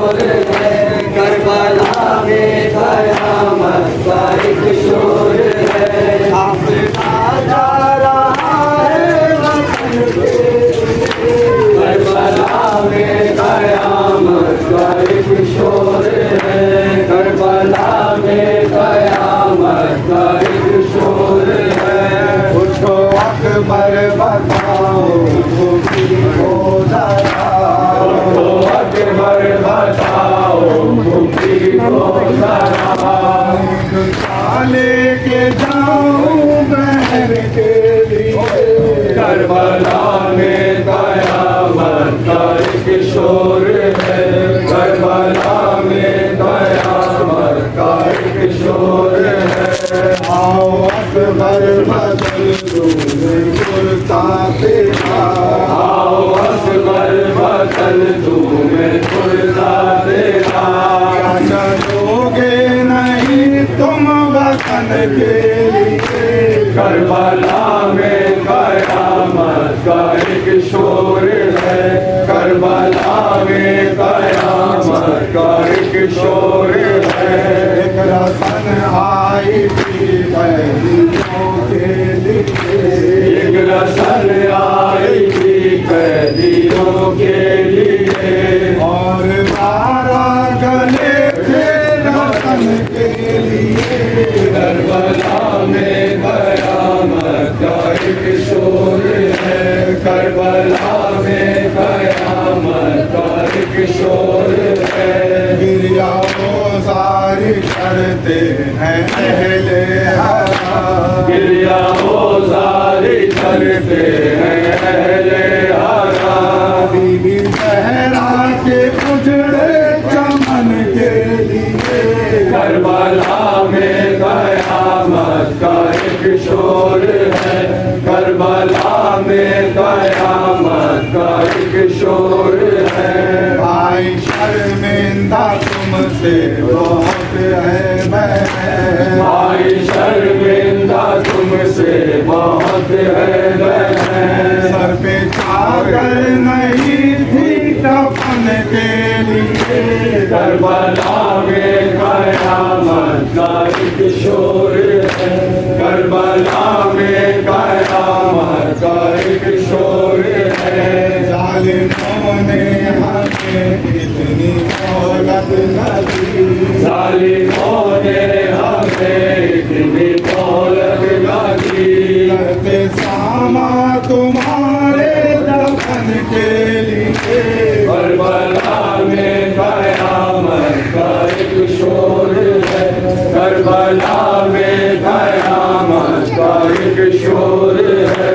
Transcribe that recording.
शोर है, करबला में कयामत का एक शोर है। काफिला जा रहा है वतन के लिए, करबला में कयामत का एक शोर है, करबला में कयामत का एक शोर है। उठो अकबर बताओ भूखी को जरा, उठो अकबर बताओ भूखी को जरा। लेके जाऊं बहर के लिए, करबला में कयामत का एक शोर है, करबला में कयामत का एक शोर है। आओ अकबर बदल दूं कुर्ता तेरा, आओ अकबर बदल दूं मैं कुर्ता तेरा। चलोगे नहीं तुम वतन के लिए, करबला में कयामत का एक शोर है, करबला में कयामत का एक शोर है। एक रसन आई थी कैदियों के लिए, एक रसन आई थी कैदियों के लिए, और 12 गले थे रसन के लिए। करबला में कयामत का एक शोर है, करबला में कयामत का एक शोर है। गिरिया वो जारी करते हैं अहले हरा, गिरिया वो जारी करते हैं अहले हरा। बीबी ज़हरा के उजड़े चमन के लिए, करबला में कयामत का एक शोर है, करबला में कयामत का एक शोर है। भाई शर्मिंदा तुमसे बहुत है बहन, भाई शर्मिंदा तुमसे बहुत है बहन। सर पे चादर नहीं थी कफन के लिए, करबला में कयामत का एक शोर है, करबला में कयामत का एक शोर है। जालिमों ने हमें इतनी दौलत न दी, जालिमों ने हमें इतनी दौलत न दी। करते सामा तुम्हारे दफन के लिए, करबला में कयामत का एक शोर है, करबला में कयामत का एक शोर है।